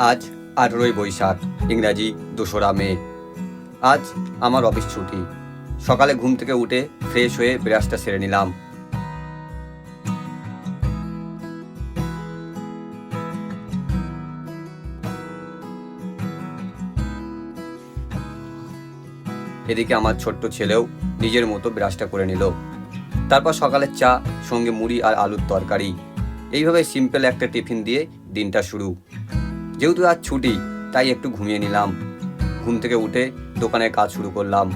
আজ 18ই বৈশাখ, ইংরাজি 2রা মে। আজ আমার অফিস ছুটি। সকালে ঘুম থেকে উঠে ফ্রেশ হয়ে ব্রাশটা সেরে নিলাম। এদিকে আমার ছোট্ট ছেলেও নিজের মতো ব্রাশটা করে নিল। তারপর সকালের চা, সঙ্গে মুড়ি আর আলুর তরকারি। এইভাবে সিম্পল একটা টিফিন দিয়ে দিনটা শুরু। যেহেতু আজ ছুটি, তাই একটু ঘুমিয়ে নিলাম। ঘুম থেকে উঠে দোকানের কাজ শুরু করলাম।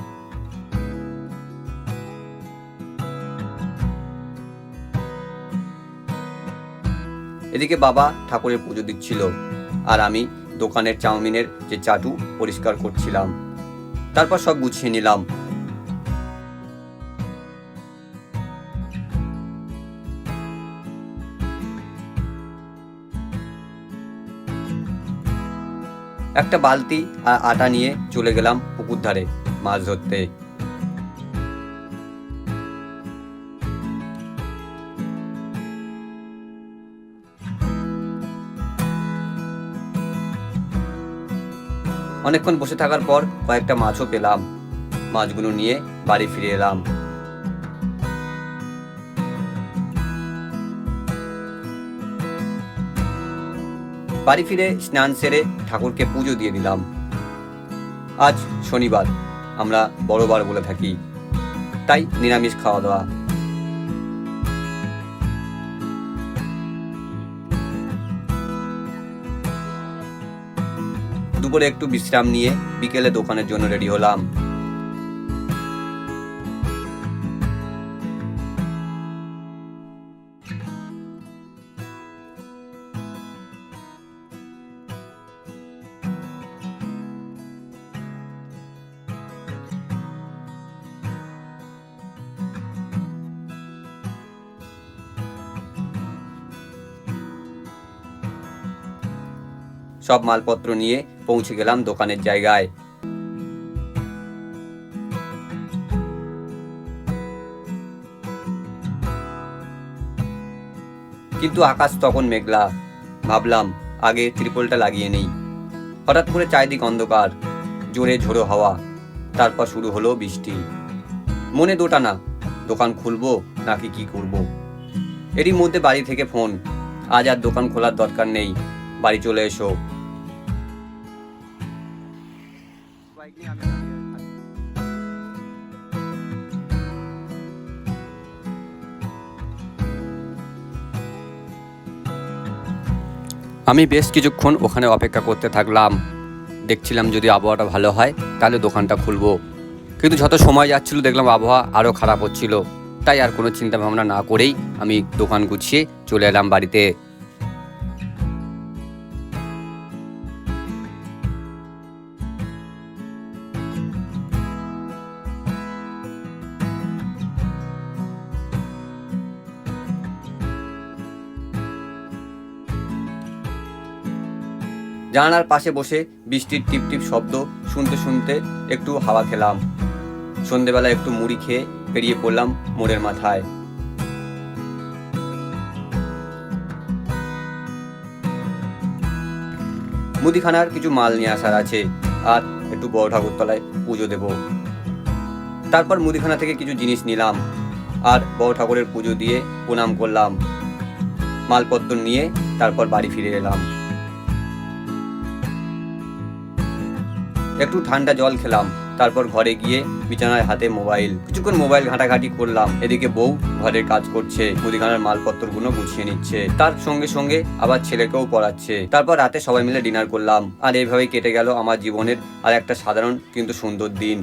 এদিকে বাবা ঠাকুরের পুজো দিচ্ছিল, আর আমি দোকানের চাউমিনের যে চাটু পরিষ্কার করছিলাম। তারপর সব গুছিয়ে নিলাম। একটা বালতি আর আটা নিয়ে চলে গেলাম পুকুর ধারে মাছ ধরতে। অনেকক্ষণ বসে থাকার পর কয়েকটা মাছও পেলাম। মাছগুলো নিয়ে বাড়ি ফিরে এলাম। বাড়ি ফিরে স্নান সেরে ঠাকুরকে পুজো দিয়ে দিলাম। আজ শনিবার, আমরা বড়বার বলে থাকি, তাই নিরামিষ খাওয়া দাওয়া। দুপুরে একটু বিশ্রাম নিয়ে বিকেলে দোকানের জন্য রেডি হলাম। সব মালপত্র নিয়ে পৌঁছে গেলাম দোকানের জায়গায়। কিন্তু আকাশ তখন মেঘলা। ভাবলাম আগে ত্রিপলটা লাগিয়ে নেই। হঠাৎ করে চারিদিক অন্ধকার, জোরে ঝোড়ো হাওয়া, তারপর শুরু হলো বৃষ্টি। মনে দোটানা, দোকান খুলবো নাকি কি করব। এরই মধ্যে বাড়ি থেকে ফোন, আজ আর দোকান খোলার দরকার নেই, বাড়ি চলে এসো। আমি বেশ কিছুক্ষণ ওখানে অপেক্ষা করতে থাকলাম। দেখছিলাম যদি আবহাওয়াটা ভালো হয় তাহলে দোকানটা খুলবো। কিন্তু যত সময় যাচ্ছিল দেখলাম আবহাওয়া আরও খারাপ হচ্ছিল। তাই আর কোনো চিন্তা ভাবনা না করেই আমি দোকান গুছিয়ে চলে এলাম বাড়িতে। জানালার পাশে বসে বৃষ্টির টিপ টিপ শব্দ শুনতে শুনতে একটু হাওয়া খেলাম। সন্ধেবেলা একটু মুড়ি খেয়ে বেরিয়ে পড়লাম মোড়ের মাথায়। মুদিখানার কিছু মাল নিয়ে আসার আছে, আর একটু বড় ঠাকুরতলায় পুজো দেব। তারপর মুদিখানা থেকে কিছু জিনিস নিলাম, আর বড় ঠাকুরের পুজো দিয়ে প্রণাম করলাম। মালপত্র নিয়ে তারপর বাড়ি ফিরে এলাম। একটু ঠান্ডা জল খেলাম, তারপর ঘরে গিয়ে বিছানায় হাতে মোবাইল, কিছুক্ষণ মোবাইল ঘাটাঘাটি করলাম। এদিকে বউ ঘরের কাজ করছে, মুদিখানার মালপত্রগুলো গুছিয়ে নিচ্ছে, তার সঙ্গে সঙ্গে আবার ছেলেকেও পড়াচ্ছে। তারপর রাতে সবাই মিলে ডিনার করলাম। আর এইভাবেই কেটে গেল আমার জীবনের আর একটা সাধারণ কিন্তু সুন্দর দিন।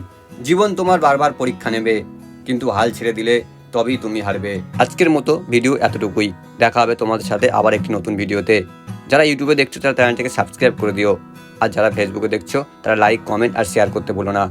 জীবন তোমার বারবার পরীক্ষা নেবে, কিন্তু হাল ছেড়ে দিলে তবেই তুমি হারবে। আজকের মতো ভিডিও এতটুকুই। দেখা হবে তোমাদের সাথে আবার একটি নতুন ভিডিওতে। যারা ইউটিউবে দেখছো তারা চ্যানেলটাকে সাবস্ক্রাইব করে দিও, আর যারা ফেসবুকে দেখছো তারা লাইক, কমেন্ট আর শেয়ার করতে ভুলো না।